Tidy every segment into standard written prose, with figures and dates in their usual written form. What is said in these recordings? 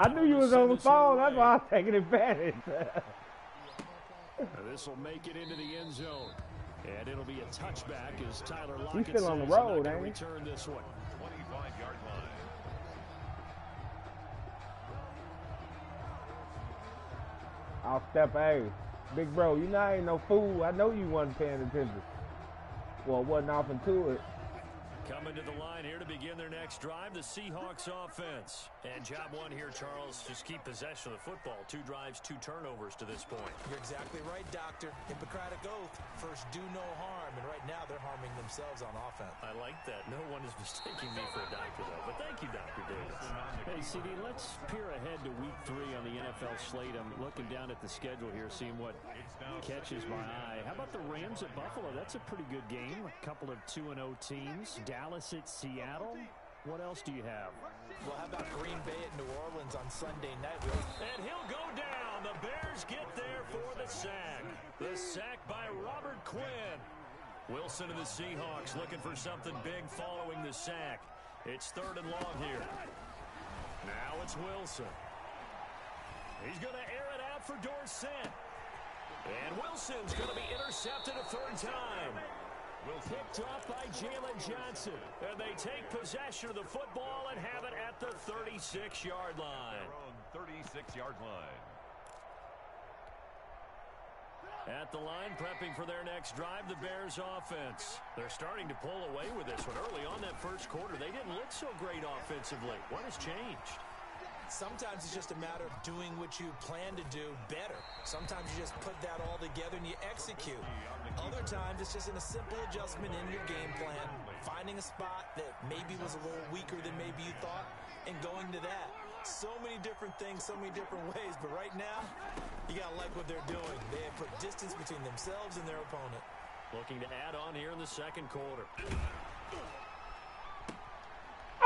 I knew you was on the phone. That's why I was taking advantage. This will make it into the end zone. And it'll be a touchback as Tyler Lockett He's still on the road, ain't he? Return this one. 25-yard line. I'll step A. Big bro, you know I ain't no fool. I know you wasn't paying attention. Well, wasn't off into it. Coming to the line here to begin their next drive, the Seahawks offense. And job one here, Charles, just keep possession of the football. 2 drives, 2 turnovers to this point. You're exactly right, Doctor. Hippocratic oath. First, do no harm. And right now, they're harming themselves on offense. I like that. No one is mistaking me for a doctor, though. But thank you, Dr. Davis. Hey, CD, let's peer ahead to week 3 on the NFL slate. I'm looking down at the schedule here, seeing what catches my eye. How about the Rams at Buffalo? That's a pretty good game. A couple of 2-0 teams. Dallas at Seattle. What else do you have? Well, how about Green Bay at New Orleans on Sunday night? And he'll go down. The Bears get there for the sack. The sack by Robert Quinn. Wilson and the Seahawks looking for something big following the sack. It's 3rd and long here. Now it's Wilson. He's going to air it out for Dorsett. And Wilson's going to be intercepted a 3rd time. Picked off by Jalen Johnson. And they take possession of the football and have it at the 36-yard line. 36-yard line. At the line, prepping for their next drive, the Bears offense. They're starting to pull away with this one. Early on that first quarter, they didn't look so great offensively. What has changed? Sometimes it's just a matter of doing what you plan to do better. Sometimes you just put that all together and you execute. Other times it's just in a simple adjustment in your game plan, finding a spot that maybe was a little weaker than maybe you thought, and going to that. So many different things, so many different ways, but right now, you gotta like what they're doing. They have put distance between themselves and their opponent. Looking to add on here in the second quarter.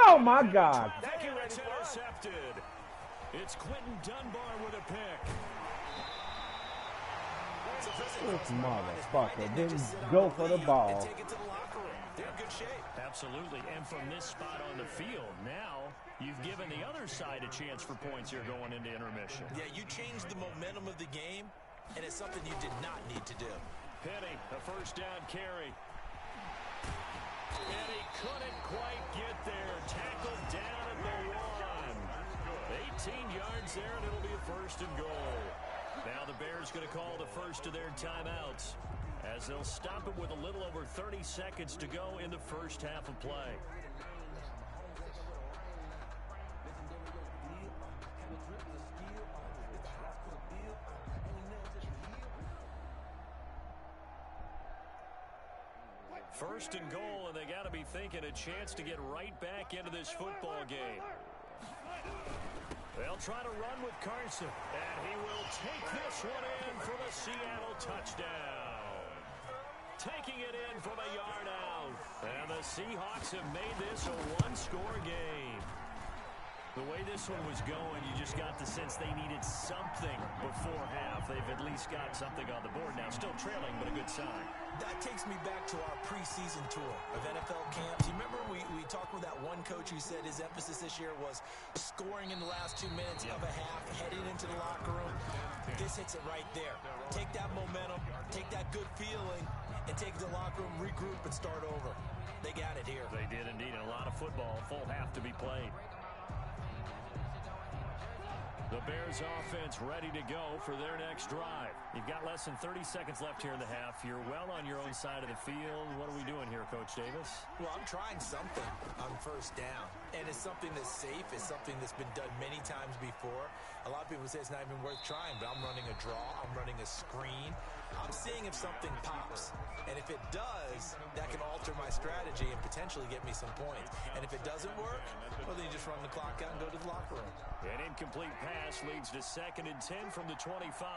Oh, my God. It's intercepted. It's Quentin Dunbar with a pick. This motherfucker didn't go for the ball. Take it to the locker room. They're in good shape. Absolutely. And from this spot on the field, now you've given the other side a chance for points here going into intermission. Yeah, you changed the momentum of the game, and it's something you did not need to do. Penny, a first down carry. And he couldn't quite get there. Tackled down at the 1. 18 yards there, and it'll be a 1st and goal. Now the Bears going to call the first of their timeouts as they'll stop it with a little over 30 seconds to go in the first half of play. First and goal, and they got to be thinking a chance to get right back into this football game. They'll try to run with Carson, and he will take this one in for the Seattle touchdown. Taking it in from a yard out. And the Seahawks have made this a 1-score game. The way this one was going, you just got the sense they needed something before half. They've at least got something on the board now. Still trailing, but a good sign. That takes me back to our preseason tour of NFL camps. You remember we talked with that one coach who said his emphasis this year was scoring in the last 2 minutes of a half, heading into the locker room. This hits it right there. Take that momentum, take that good feeling, and take the locker room, regroup, and start over. They got it here. They did indeed. A lot of football, full half to be played. The Bears offense ready to go for their next drive. You've got less than 30 seconds left here in the half. You're well on your own side of the field. What are we doing here, Coach Davis? Well, I'm trying something on first down. And it's something that's safe. It's something that's been done many times before. A lot of people say it's not even worth trying, but I'm running a draw. I'm running a screen. I'm seeing if something pops. And if it does, that can alter my strategy and potentially get me some points. And if it doesn't work, well, then you just run the clock out and go to the locker room. An incomplete pass leads to 2nd and 10 from the 25.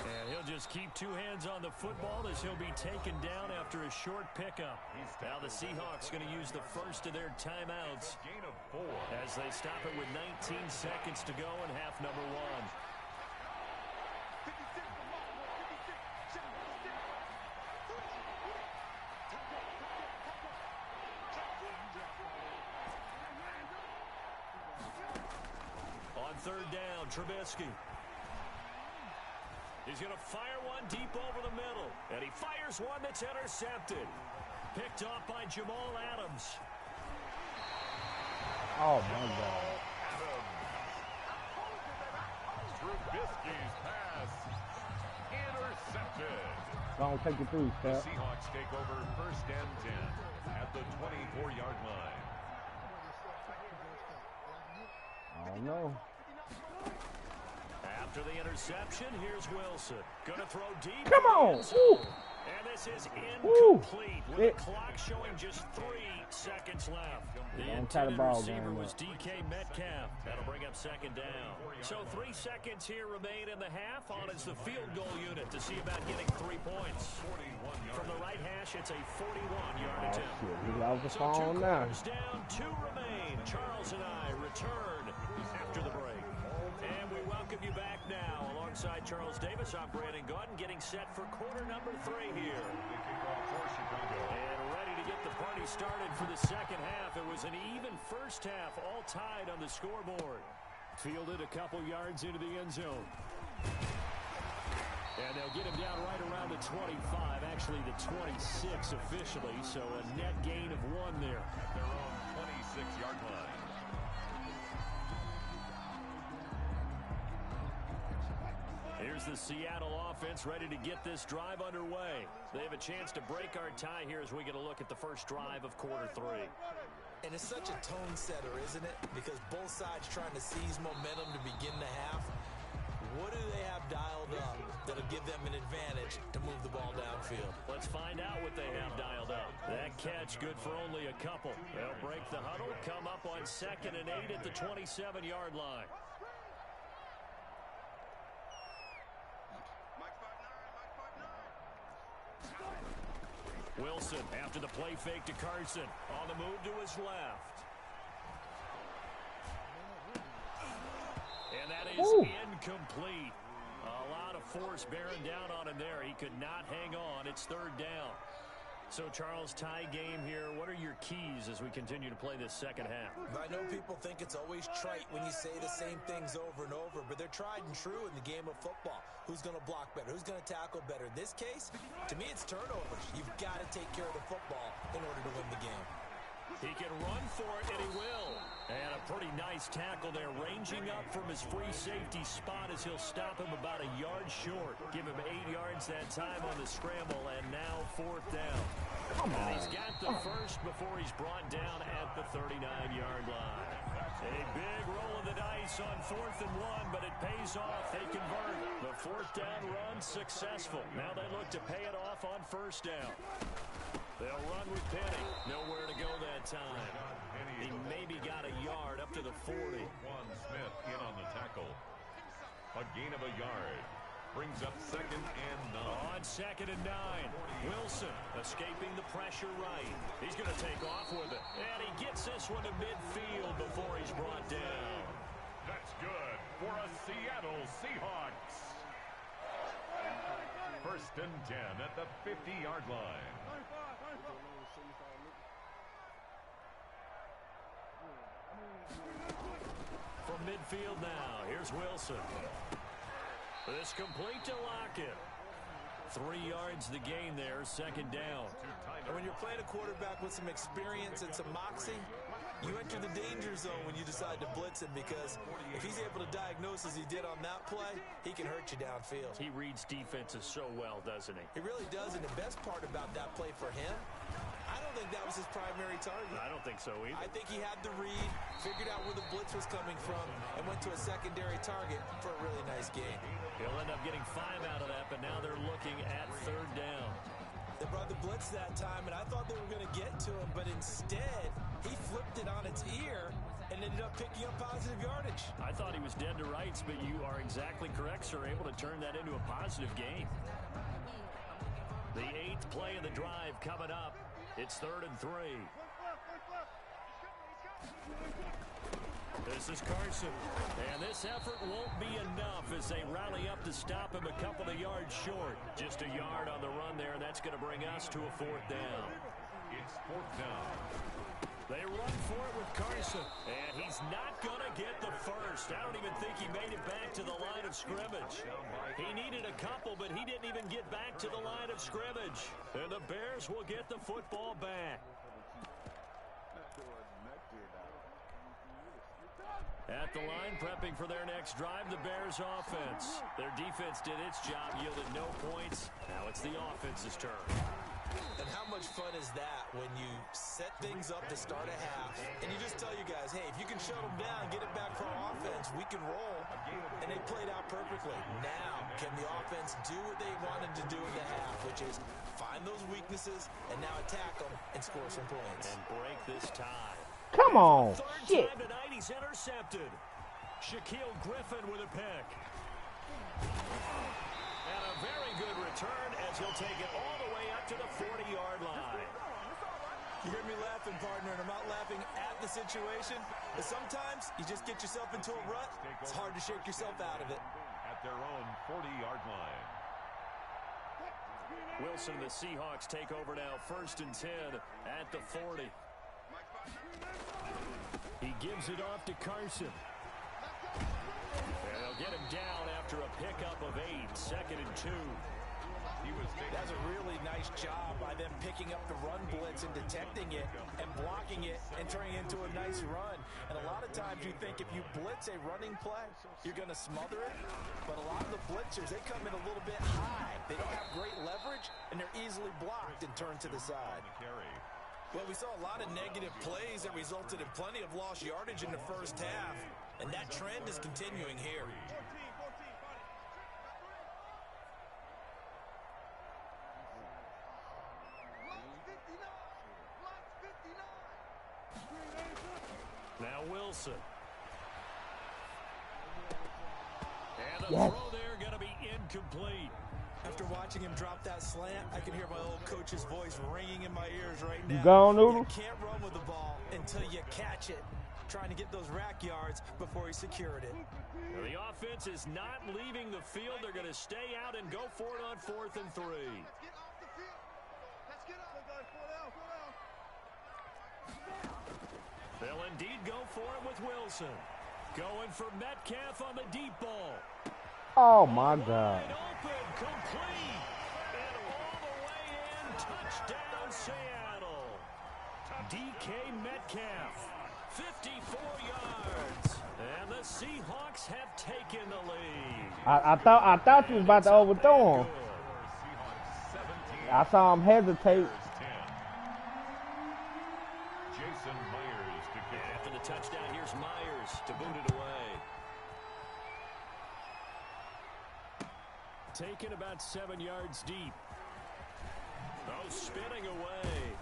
And he'll just keep 2 hands on the football as he'll be taken down after a short pickup. Now the Seahawks going to use the first of their timeouts as they stop it with 19 seconds to go in half number 1. third down. Trubisky. He's going to fire one deep over the middle. And he fires one that's intercepted. Picked off by Jamal Adams. Oh, my God. Trubisky's pass intercepted. Don't take it through, The Steph. Seahawks take over 1st and 10 at the 24-yard line. I don't know. After the interception, here's Wilson. Going to throw deep. Come on. Woo. And this is Woo. incomplete with the clock showing just 3 seconds left. The Don't tie the intended ball receiver game was up. DK Metcalf. That'll bring up 2nd down. So 3 seconds here remain in the half. On is the field goal unit to see about getting 3 points. From the right hash, it's a 41-yard Oh, attempt. shit. He's out the So 2 phone now. quarters down, 2 remain. Charles and I return after the break. And we welcome you back now. Alongside Charles Davis, I'm Brandon Gaudin, getting set for quarter number 3 here. And ready to get the party started for the second half. It was an even first half, all tied on the scoreboard. Fielded a couple yards into the end zone. And they'll get him down right around the 25, actually the 26 officially, so a net gain of 1 there. At their own 26-yard line. Here's the Seattle offense ready to get this drive underway. They have a chance to break our tie here as we get a look at the first drive of quarter 3. And it's such a tone setter, isn't it? Because both sides trying to seize momentum to begin the half. What do they have dialed up that'll give them an advantage to move the ball downfield? Let's find out what they have dialed up. That catch good for only a couple. They'll break the huddle, come up on 2nd and 8 at the 27-yard line. Wilson after the play fake to Carson. On the move to his left. And that is incomplete. A lot of force bearing down on him there. He could not hang on. It's 3rd down. So, Charles, tie game here. What are your keys as we continue to play this second half? I know people think it's always trite when you say the same things over and over, but they're tried and true in the game of football. Who's going to block better? Who's going to tackle better? In this case, to me, it's turnovers. You've got to take care of the football in order to win the game. He can run for it, and he will. And a pretty nice tackle there, ranging up from his free safety spot as he'll stop him about a yard short. Give him 8 yards that time on the scramble, and now 4th down. And he's got the first before he's brought down at the 39-yard line. A big roll of the dice on 4th and 1, but it pays off. They convert. The 4th down run successful. Now they look to pay it off on 1st down. They'll run with Penny. Nowhere to go that time. He maybe got a yard up to the 40. Juan Smith in on the tackle. A gain of a yard. Brings up 2nd and 9. On 2nd and 9. Wilson escaping the pressure right. He's going to take off with it. And he gets this one to midfield before he's brought down. That's good for a Seattle Seahawks. 1st and 10 at the 50-yard line. From midfield now, here's Wilson. This complete to Lockett. 3 yards the gain there, 2nd down. And when you're playing a quarterback with some experience and some moxie, you enter the danger zone when you decide to blitz him, because if he's able to diagnose as he did on that play, he can hurt you downfield. He reads defenses so well, doesn't he? He really does, and the best part about that play for him, I don't think that was his primary target. I don't think so either. I think he had the read, figured out where the blitz was coming from, and went to a secondary target for a really nice gain. He'll end up getting 5 out of that, but now they're looking at 3rd down. They brought the blitz that time, and I thought they were going to get to him, but instead, he flipped it on its ear and ended up picking up positive yardage. I thought he was dead to rights, but you are exactly correct, sir. Able to turn that into a positive gain. The 8th play of the drive coming up. It's 3rd and 3. This is Carson. And this effort won't be enough as they rally up to stop him a couple of yards short. Just a yard on the run there, and that's going to bring us to a 4th down. It's 4th down. They run for it with Carson, and he's not going to get the first. I don't even think he made it back to the line of scrimmage. He needed a couple, but he didn't even get back to the line of scrimmage. And the Bears will get the football back. At the line, prepping for their next drive, the Bears offense. Their defense did its job, yielded no points. Now it's the offense's turn. And how much fun is that when you set things up to start a half, and you just tell you guys, hey, if you can shut them down, get it back for our offense, we can roll. And they played out perfectly. Now, can the offense do what they wanted to do in the half, which is find those weaknesses and now attack them and score some points. And break this tie. Come on. Third Shit. time tonight, he's intercepted. Shaquille Griffin with a pick. And a very good return as he'll take it all the way up to the 40-yard line. You hear me laughing, partner, and I'm not laughing at the situation, but sometimes you just get yourself into a rut. It's hard to shake yourself out of it. At their own 40-yard line. Wilson and the Seahawks take over now, 1st and 10 at the 40. He gives it off to Carson. And they'll get him down after a pickup of 8, 2nd and 2. That's a really nice job by them picking up the run blitz and detecting it and blocking it and turning it into a nice run. And a lot of times you think if you blitz a running play, you're going to smother it. But a lot of the blitzers, they come in a little bit high. They don't have great leverage, and they're easily blocked and turned to the side. Well, we saw a lot of negative plays that resulted in plenty of lost yardage in the first half, and that trend is continuing here. Now Wilson. And the Yes. throw there going to be incomplete. After watching him drop that slant, I can hear my old coach's voice ringing in my ears right now. You gone, Noodle? You can't run with the ball until you catch it. Trying to get those rack yards before he secured it. Now the offense is not leaving the field. They're going to stay out and go for it on 4th and 3. They'll indeed go for it with Wilson. Going for Metcalf on the deep ball. Oh, my God. Wide open, complete. And all the way in, touchdown Seattle. DK Metcalf, 54 yards. And the Seahawks have taken the lead. I thought you was about to overthrow him. I saw him hesitate. Jason Myers to kick. After the touchdown, here's Myers to boot it away. Taken about 7 yards deep. Oh, spinning away.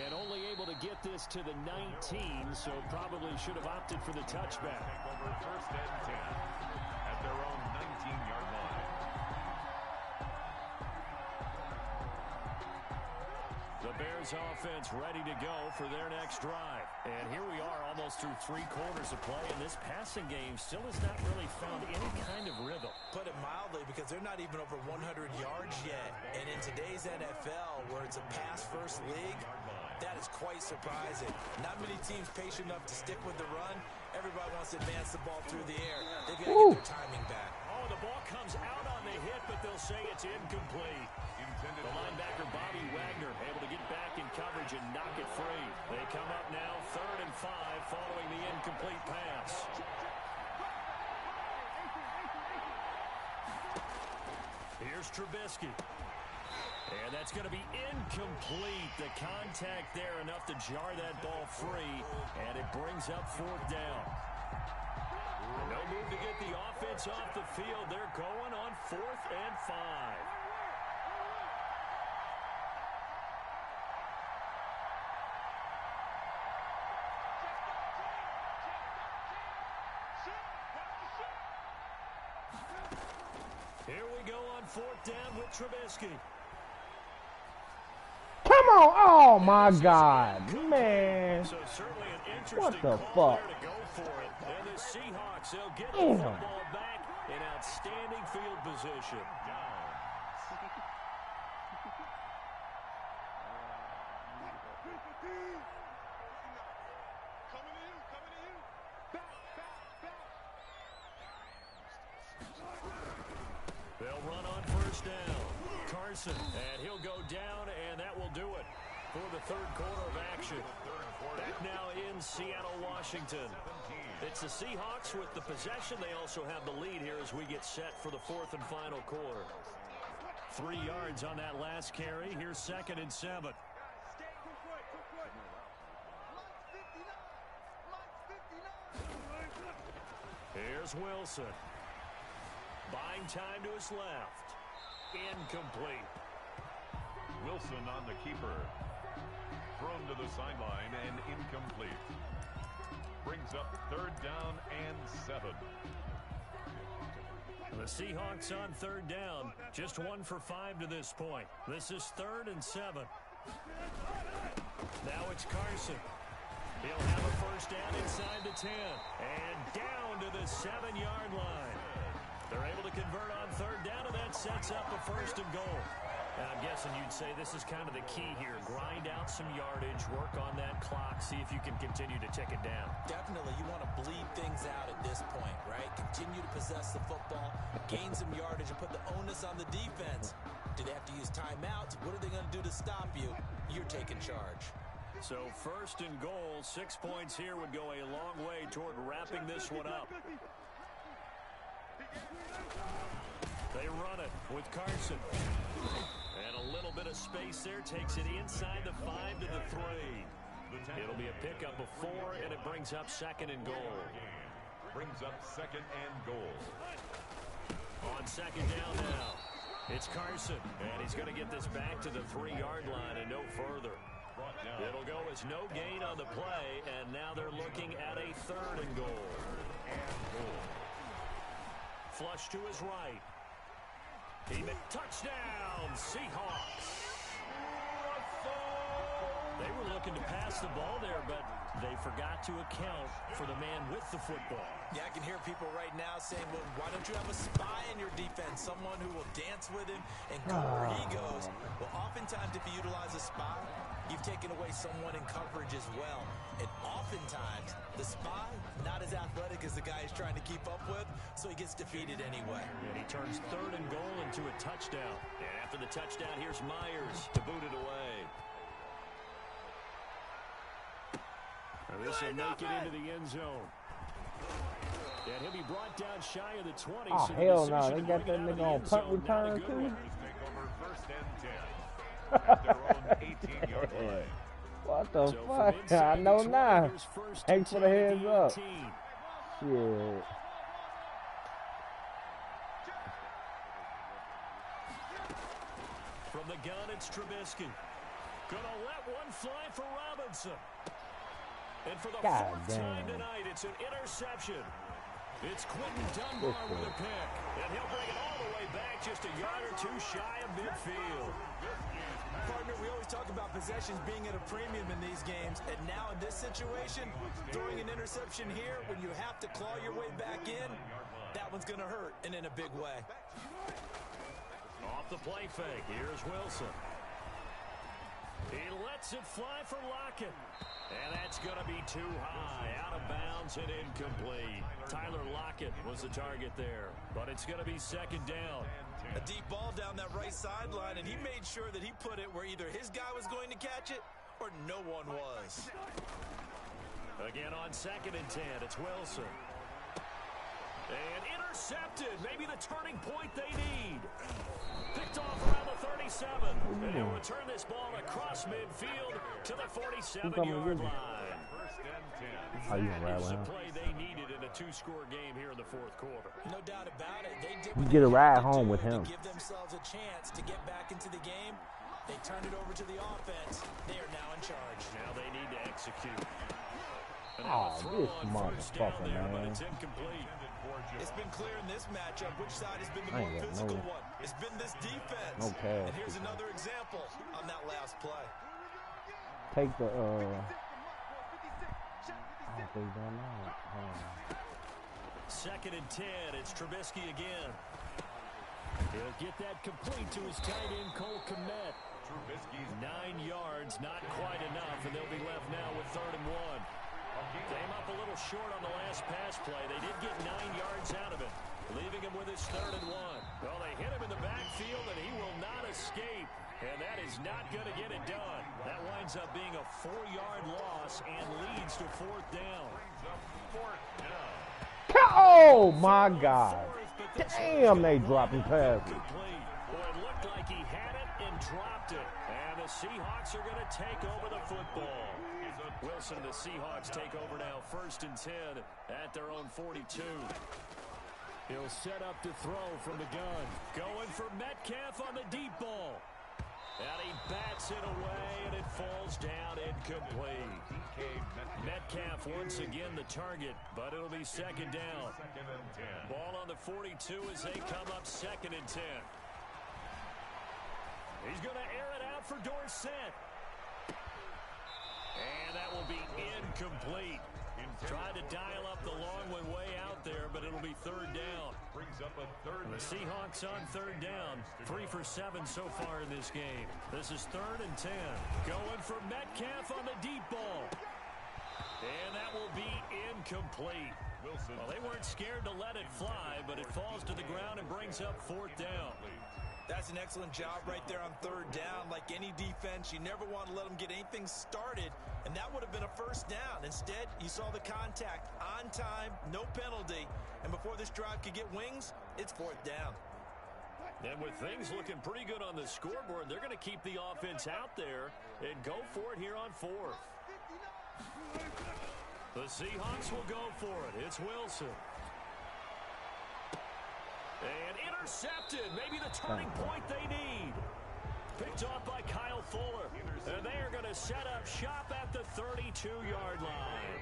And only able to get this to the 19, so probably should have opted for the touchback. Over 1st and 10 at their own 19-yard line. The Bears offense ready to go for their next drive. And here we are almost through 3 quarters of play, and this passing game still has not really found any kind of rhythm. Put it mildly, because they're not even over 100 yards yet. And in today's NFL, where it's a pass-first league, that is quite surprising. Not many teams patient enough to stick with the run. Everybody wants to advance the ball through the air. They've got to get their timing back. Oh, the ball comes out on the hit, but they'll say it's incomplete. The linebacker, Bobby Wagner, able to get back in coverage and knock it free. They come up now 3rd and 5 following the incomplete pass. Here's Trubisky. And that's going to be incomplete. The contact there enough to jar that ball free, and it brings up 4th down. No move to get the offense off the field. They're going on 4th and 5. Here we go on 4th down with Trubisky. Come on. Oh, my God. Man. So certainly an interesting What the call fuck? there to go for it. And the Seahawks, they'll get the football back in outstanding field position. Carson, and he'll go down, and that will do it for the third quarter of action. Back now in Seattle, Washington. It's the Seahawks with the possession. They also have the lead here as we get set for the fourth and final quarter. 3 yards on that last carry. Here's 2nd and 7. Here's Wilson. Buying time to his left. Incomplete. Wilson on the keeper. Thrown to the sideline and incomplete. Brings up 3rd down and 7. The Seahawks on 3rd down. Just 1 for 5 to this point. This is 3rd and 7. Now it's Carson. He'll have a first down inside the 10. And down to the 7-yard line. They're able to convert on 3rd down, and that sets up a 1st and goal. And I'm guessing you'd say this is kind of the key here. Grind out some yardage, work on that clock, see if you can continue to tick it down. Definitely, you want to bleed things out at this point, right? Continue to possess the football, gain some yardage, and put the onus on the defense. Do they have to use timeouts? What are they going to do to stop you? You're taking charge. So 1st and goal, 6 points here would go a long way toward wrapping this one up. They run it with Carson. And a little bit of space there. Takes it inside the 5 to the 3. It'll be a pickup of 4, and it brings up 2nd and goal. Brings up 2nd and goal. On 2nd down now. It's Carson. And he's going to get this back to the 3-yard line and no further. It'll go as no gain on the play, and now they're looking at a 3rd and goal. Flush to his right. Touchdown, Seahawks. They were looking to pass the ball there, but they forgot to account for the man with the football. Yeah, I can hear people right now saying, well, why don't you have a spy in your defense, someone who will dance with him and go where he goes? Well, oftentimes if you utilize a spy, you've taken away someone in coverage as well. And oftentimes, the spy, not as athletic as the guy he's trying to keep up with, so he gets defeated anyway. And he turns 3rd and goal into a touchdown. And after the touchdown, here's Myers to boot it away. This will make it into the end zone. And he'll be brought down shy of the 20. Oh, so hell no. They got that nigga on punt return, too? Take over 1st and 10. At their own 18-yard line. What the fuck? I know now. Thanks for the heads up. Shit. From the gun, it's Trubisky. Gonna let one fly for Robinson. And for the 4th time tonight, it's an interception. It's Quentin Dunbar with a pick. And he'll bring it all the way back just a yard or 2 shy of midfield. Partner, we always talk about possessions being at a premium in these games. And now in this situation, throwing an interception here when you have to claw your way back in, that one's going to hurt, and in a big way. Off the play fake, here's Wilson. He lets it fly for Lockett. And that's going to be too high, out of bounds and incomplete. Tyler Lockett was the target there, but it's going to be 2nd down. A deep ball down that right sideline, and he made sure that he put it where either his guy was going to catch it or no one was. Again on 2nd and 10, it's Wilson. And intercepted, maybe the turning point they need. Picked off around the 37. And he'll return this ball across midfield to the 47-yard line. That's the play they needed in a 2-score game here in the 4th quarter. No doubt about it. They did You get a ride home with him. to give themselves a chance to get back into the game. They turned it over to the offense. They are now in charge. Now they need to execute. Oh, this motherfucker, man. It's incomplete. It's been clear in this matchup which side has been the more physical one. It's been this defense. No pass. And here's another example on that last play. Take the, I don't think done that. 2nd and 10, it's Trubisky again. He'll get that complete to his tight end, Cole Kmet. Trubisky's 9 yards, not quite enough, and they'll be left now with 3rd and 1. Came up a little short on the last pass play. They did get 9 yards out of it, leaving him with his 3rd and 1. Well, they hit him in the backfield, and he will not escape. And that is not going to get it done. That winds up being a 4-yard loss and leads to 4th down. Oh, my God. Damn, they dropping passes. Well, it looked like he had it and dropped it. And the Seahawks are going to take over the football. Wilson and the Seahawks take over now, 1st and 10 at their own 42. He'll set up to throw from the gun. Going for Metcalf on the deep ball. And he bats it away, and it falls down incomplete. Metcalf once again the target, but it'll be 2nd down. Ball on the 42 as they come up 2nd and 10. He's going to air it out for Dorsett. And that will be incomplete. Tried to dial up the long one way out there, but it'll be 3rd down. Brings up a 3rd. The Seahawks on 3rd down. 3 for 7 so far in this game. This is 3rd and 10. Going for Metcalf on the deep ball. And that will be incomplete. Wilson. Well, they weren't scared to let it fly, but it falls to the ground and brings up 4th down. That's an excellent job right there on 3rd down. Like any defense, you never want to let them get anything started, and that would have been a 1st down. Instead, you saw the contact on time, no penalty, and before this drive could get wings, it's 4th down. And with things looking pretty good on the scoreboard, they're going to keep the offense out there and go for it here on 4th. The Seahawks will go for it. It's Wilson. And intercepted. Maybe the turning point they need. Picked off by Kyle Fuller. And they are going to set up shop at the 32-yard line.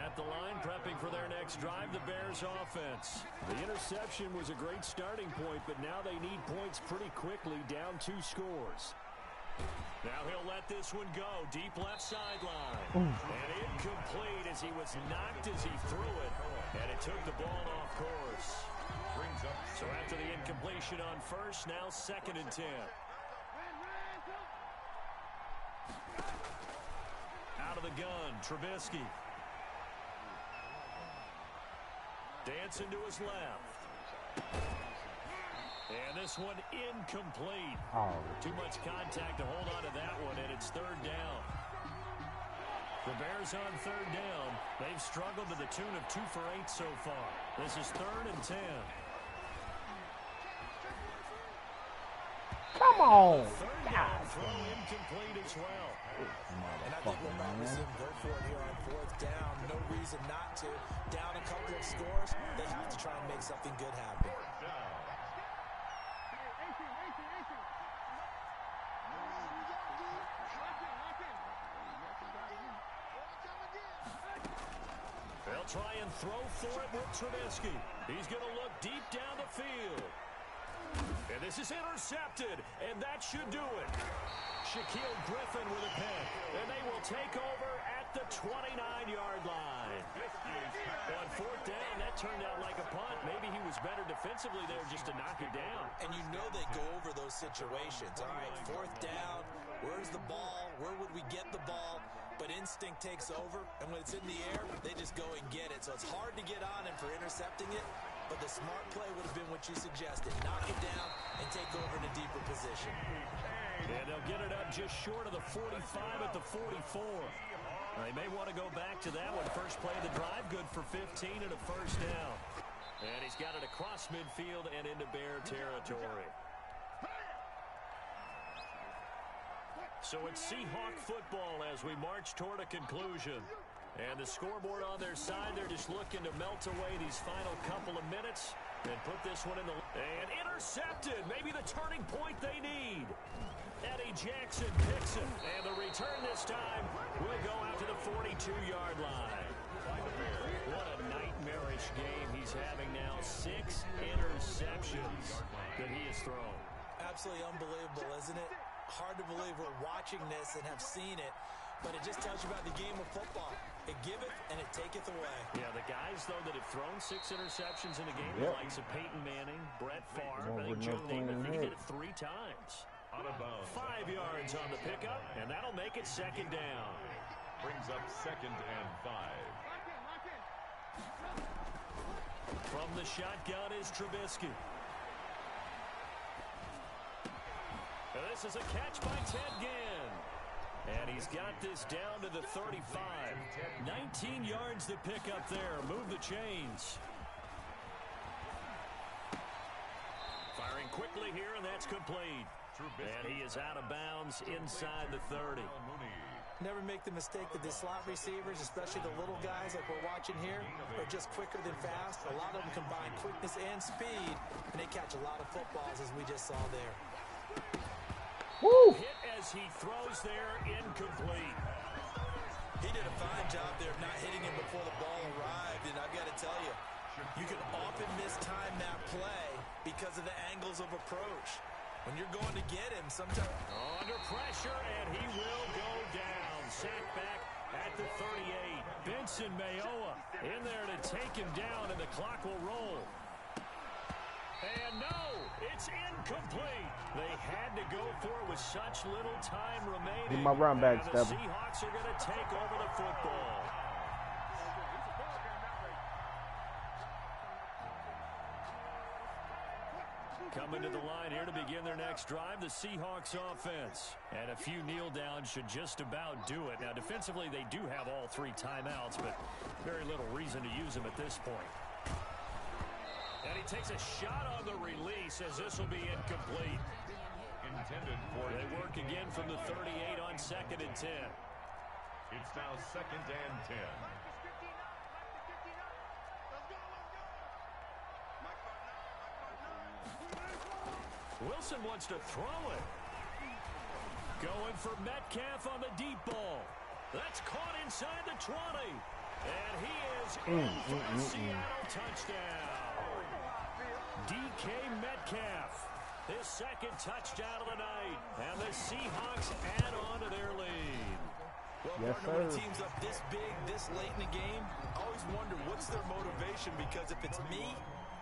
At the line, prepping for their next drive, the Bears offense. The interception was a great starting point, but now they need points pretty quickly, down 2 scores. Now he'll let this one go. Deep left sideline. And incomplete as he was knocked as he threw it. And it took the ball off course. So after the incompletion on 1st, now 2nd and 10. Out of the gun, Trubisky. Dancing to his left. And this one incomplete. Oh. Too much contact to hold on to that one, and it's 3rd down. The Bears on 3rd down. They've struggled to the tune of 2 for 8 so far. This is 3rd and 10. Come on. 3rd down, throw incomplete as well. And I think we'll probably see him go for it here on 4th down. No reason not to. Down a couple of scores, they have to try and make something good happen. They'll try and throw for it with Trubisky. He's going to look deep down the field. And this is intercepted, and that should do it. Shaquille Griffin with a pick, and they will take over at the 29-yard line. On 4th down, that turned out like a punt. Maybe he was better defensively there just to knock it down. And you know they go over those situations. All right, 4th down, where's the ball? Where would we get the ball? But instinct takes over, and when it's in the air, they just go and get it. So it's hard to get on him for intercepting it, but the smart play would have been what you suggested. Knock it down and take over in a deeper position. And they'll get it up just short of the 45 at the 44. They may want to go back to that one. First play of the drive, good for 15 and a 1st down. And he's got it across midfield and into Bear territory. So it's Seahawk football as we march toward a conclusion. And the scoreboard on their side, they're just looking to melt away these final couple of minutes and put this one in the... And intercepted! Maybe the turning point they need. Eddie Jackson picks it. And the return this time will go out to the 42-yard line. What a nightmarish game he's having now. 6 interceptions that he has thrown. Absolutely unbelievable, isn't it? Hard to believe we're watching this and have seen it, but it just tells you about the game of football. It giveth and it taketh away. Yeah, the guys, though, that have thrown 6 interceptions in a game, the likes of Peyton Manning, Brett Favre, I think Joe Namath, he did it 3 times. 5 yards on the pickup, and that'll make it 2nd down. Brings up 2nd and 5. From the shotgun is Trubisky. This is a catch by Ted Ginn. And he's got this down to the 35. 19 yards to pick up there. Move the chains. Firing quickly here, and that's complete. And he is out of bounds inside the 30. Never make the mistake that the slot receivers, especially the little guys like we're watching here, are just quicker than fast. A lot of them combine quickness and speed, and they catch a lot of footballs, as we just saw there. Woo! Hit as he throws there, incomplete. He did a fine job there of not hitting him before the ball arrived, and I've got to tell you, you can often mistime that play because of the angles of approach. When you're going to get him, sometimes... Under pressure, and he will go down. Sacked back at the 38. Benson Mayowa in there to take him down, and the clock will roll. And no, it's incomplete. They had to go for it with such little time remaining. Get my run back, the Seahawks are going to take over the football. Coming to the line here to begin their next drive, the Seahawks offense. And a few kneel downs should just about do it. Now, defensively, they do have all 3 timeouts, but very little reason to use them at this point. And he takes a shot on the release as this will be incomplete. Intended for they work again from the 38 on 2nd and 10. It's now 2nd and 10. Wilson wants to throw it. Going for Metcalf on the deep ball. That's caught inside the 20. And he is in for a Seattle touchdown. DK Metcalf, his 2nd touchdown of the night. And the Seahawks add on to their lead. Well, yes, partner, when a team's up this big, this late in the game, I always wonder what's their motivation, because if it's me,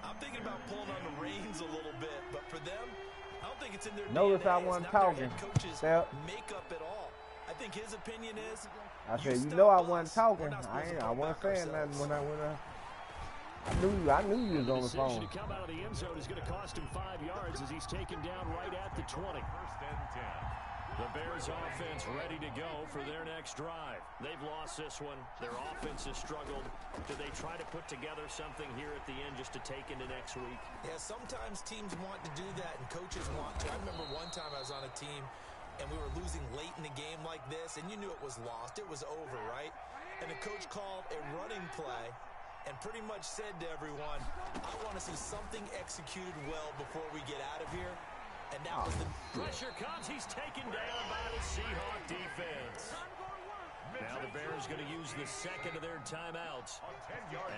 I'm thinking about pulling on the reins a little bit, but for them, I don't think it's in their Notice DNA. I wasn't talking. Makeup at all. I think his opinion is. I said, you know, I wasn't talking. I wasn't saying nothing when I knew you was on the phone. To come out of the end zone is going to cost him 5 yards as he's taken down right at the 20. 1st and 10. The Bears offense ready to go for their next drive. They've lost this one. Their offense has struggled. Do they try to put together something here at the end just to take into next week? Yeah, sometimes teams want to do that and coaches want to. I remember one time I was on a team and we were losing late in the game like this, and you knew it was lost. It was over, right? And the coach called a running play and pretty much said to everyone, I want to see something executed well before we get out of here. And that was the pressure comes. He's taken down by the Seahawk defense. Now the Bears going to use the 2nd of their timeouts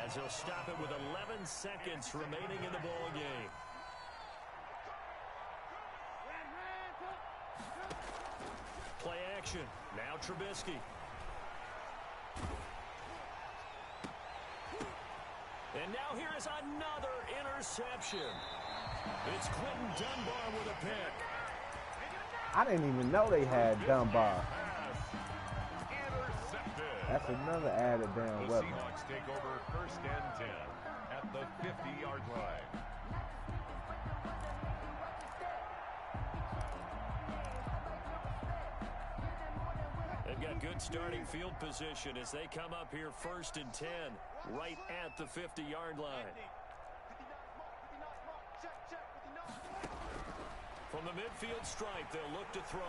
as they'll stop it with 11 seconds remaining in the ball game. Play action. Now Trubisky. And now here is another interception. It's Quentin Dunbar with a pick. I didn't even know they had Dunbar. That's another added down the weapon. Seahawks take over 1st and 10 at the 50-yard line. They've got good starting field position as they come up here 1st and 10 right at the 50-yard line. From the midfield stripe, they'll look to throw.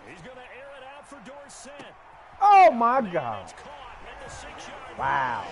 He's going to air it out for Dorsett. Oh, my God. Wow.